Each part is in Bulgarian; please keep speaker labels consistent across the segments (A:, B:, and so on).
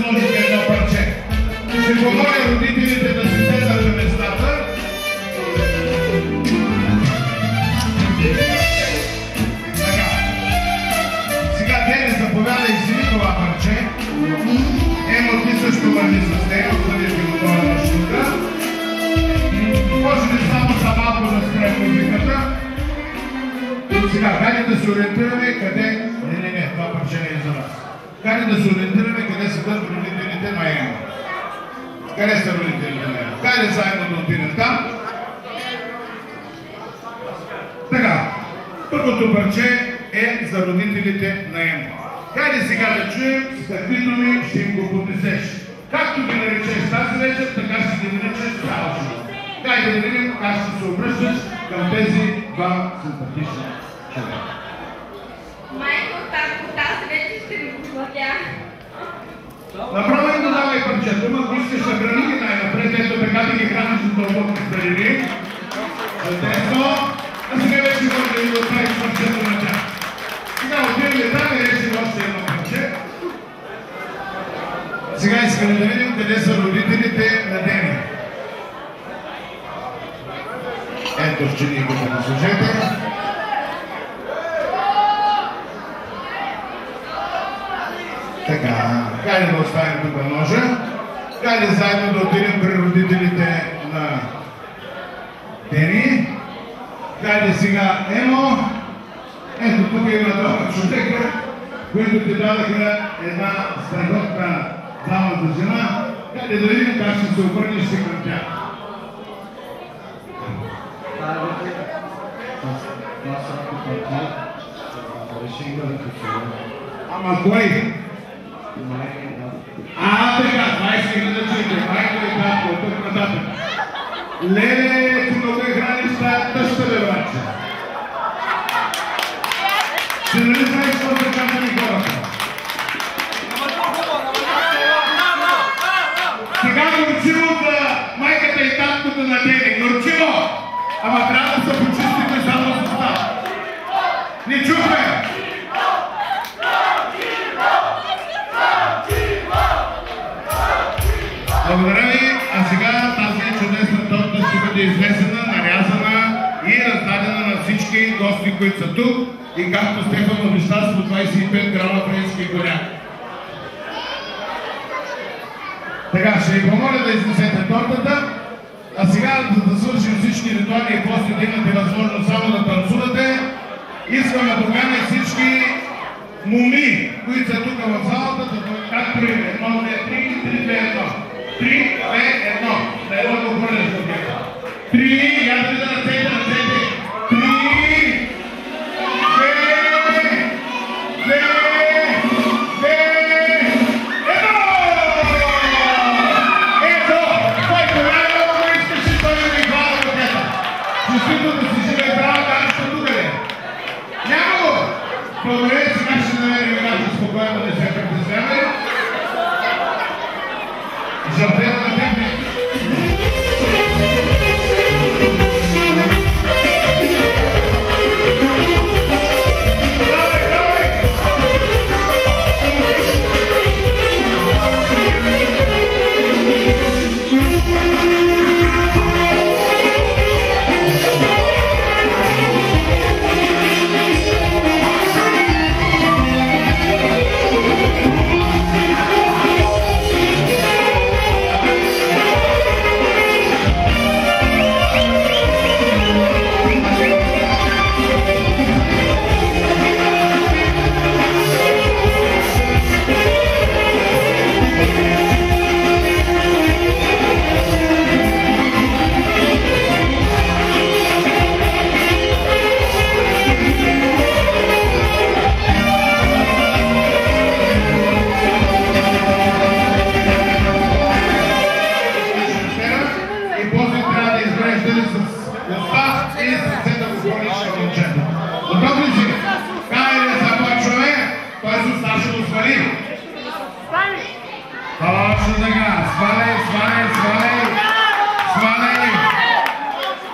A: сложите едно парче. Ще помоля родителите да се седнат на местата. Така. Сега Дени заповяда и вземи това парче. Емо, ти също върни с него, бъдете готова на штука. Може ли само за малко да спре музиката? Сега, хайде да се ориентираме къде... Не, това парче не е за нас. Хайде да се ориентираме къде са родителите на Емо. Къде са родителите на Емо? Хайде заедно да отидем там. Така, първото парче е за родителите на Емо. Хайде сега да чуем с какви думи ще им го поднесеш. Както ги наречеш тази вечер, така ще ги наречеш цял живот. Хайде да видим как ще се обръщаш към тези два симпатични човека.
B: Майко, татко, тази вечер ще ви поплатя.
A: Направо им да давай парчето, но ако искаш да храни ги най-напред, ето така да ги храниш от дълбоки старини. Чудесно. А сега вече може да ви отправиш парчето на тях. Сега отидем там и решим още едно парче. Сега искаме да видим къде са родителите на Дени. Ето вчениката на служете. Така, хайде да оставим тук ножа. Хайде заедно да отидем при родителите на Дени. Хайде сега Емо. Ето тук има двама човека, които ти дадаха една страхотна дамата жена. Хайде да видим как ще се обърнеш си към тях. Ама кой? Така, 20 000 да чуете. Майко и татко, тук нататък. Леле, ти много храниш тази тъща, бе, братче. Ти нали знаеш какво са казани хората? Сега горчиво за майката и таткото на Дени. Горчиво! Ама трябва да се почистите само с уста. Не чухме! Благодаря ви, а сега тази чудесна торта ще бъде изнесена, нарязана и раздадена на всички гости, които са тук и както Стефан обеща с по 25 грама френски коняк. Така, ще ви помоля да изнесете тортата, а сега, за да свършим всички ритуали и после да имате възможност само да танцувате, искам да поканя всички моми, които са тук в залата, както е 1, 2, 3, 3, 2, 1. 3, 2, 1. Да едно го хвърляш до тях. 3, я да видя ръцете. 3, 2, 2, 2, 1! Ето! Който най-много искаше, той ми хвала до тях. Чувствително да си живе здраво, как ще тук ли? Няма го! Благодаря, сега ще намерим начин спокойно да се притесняваме. Жълтена на техния.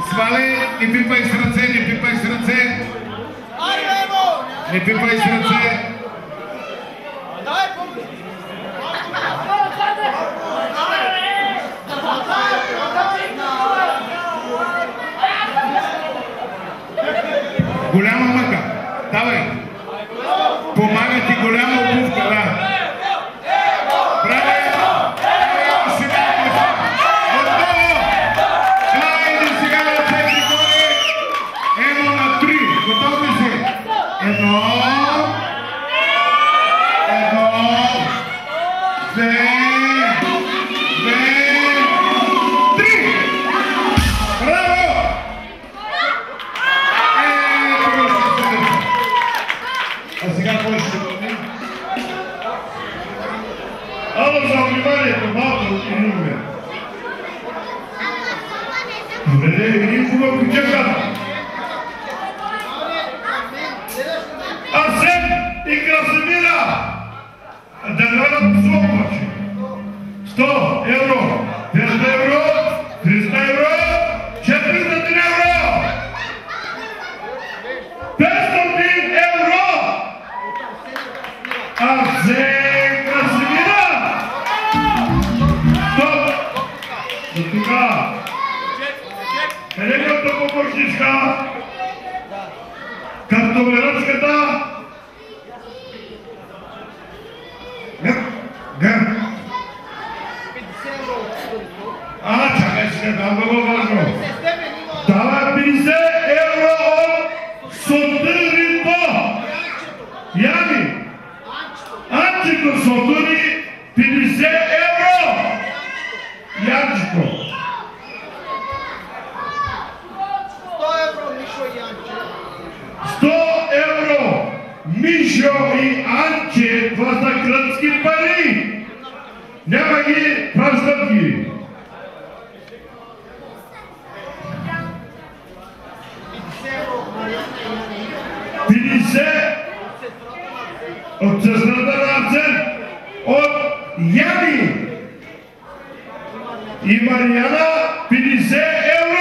A: Сваляй и пипай с ръце, не пипай с ръце. Не пипай с ръце. Ало за вниманието, малко и любя. Добре, един хубав кучека. Арсен и Красимира. Да дадат слопачи. 100 евро, 200 евро, 300 евро, 400 евро. 500 евро. Арсен Красимира. Стоп. До тука. Елегната помощничка. Картофелерачката. Чакай сега, да, много важно. Дава 50 евро от Сотурито. Яни. Анчето Сотури 50 евро. Янчето. 100 евро. Мишо и Анче, това са гръцки пари. Няма ги, пращат ги. 50 от сестрата на Арсен, от Яни и Мариана 50 евро.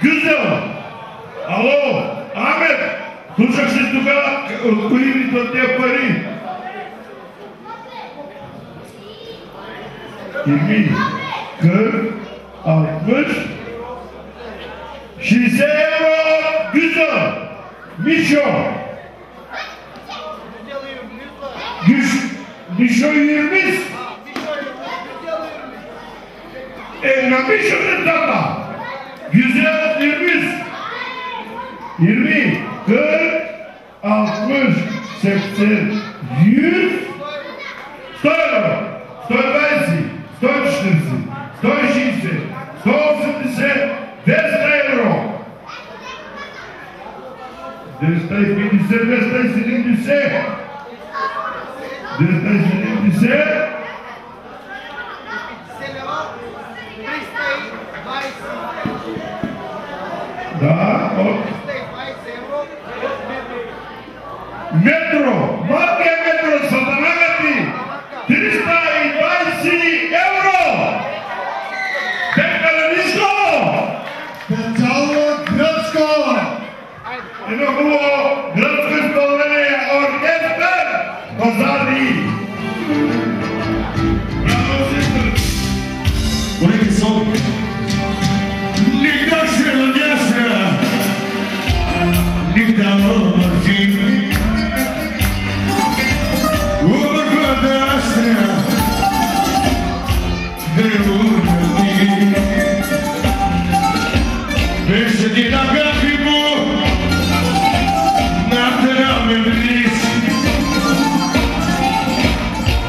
A: Гюзел! Ало! Ахмед! Слушах се тук от кои идват тия пари? Еми, кър, Ахмед, 60 евро от Гюзел! Мишо! Мишо и Ирмис! На Мишо децата! Güzel İrmiz 40 60 80 100 100 euro 120 140 160 180 200 euro 250 270 270 Да, от метро, малкия метро, сатанага ти, 320 евро! Бекалевишко! Специално гръцко! Едно хубаво гръцко изпълнение, оркестър, позади! Браво, сестър!
C: Колеги, сон! Никда се надясна! Никда мързи! Увърхва да сня! Да урнати! Беше ти на графи му! На трамен рис!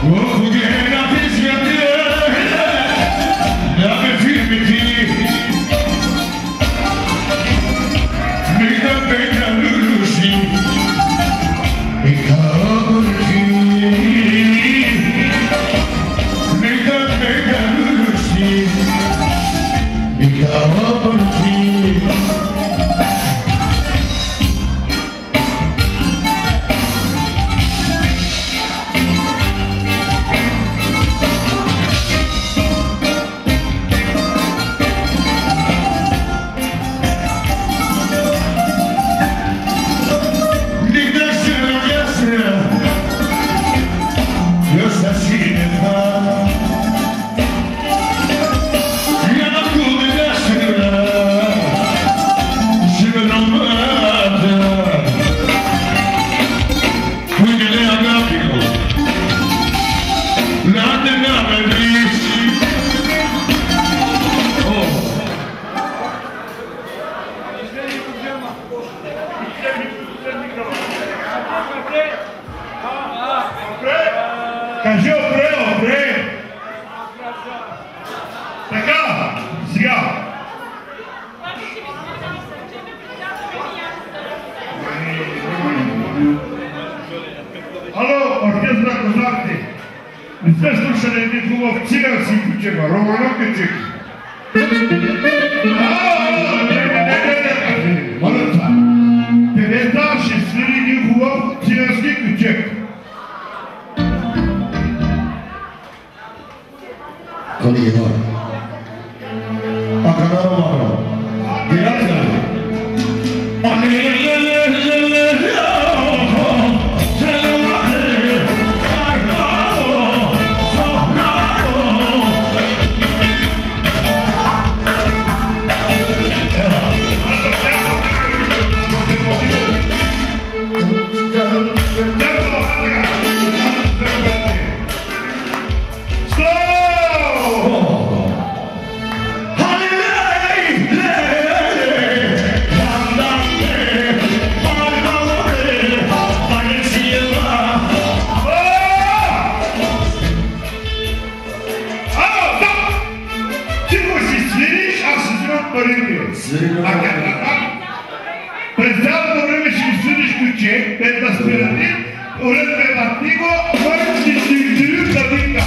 C: Охуде на песията! Да ме фирмите!
A: Кажи опре. Така, сега. Ало, оркестра Козарти. Не сте слушали един хубав цигански кучева, Романо Кичик. Малата. Певета ще свири един хубав цигански кучек.
D: Коли го. Аканаро мабро. Директно.
A: През цялото време ще ми съдиш ключе, без да спирате, уредбе на него, който ще си изделю да вика.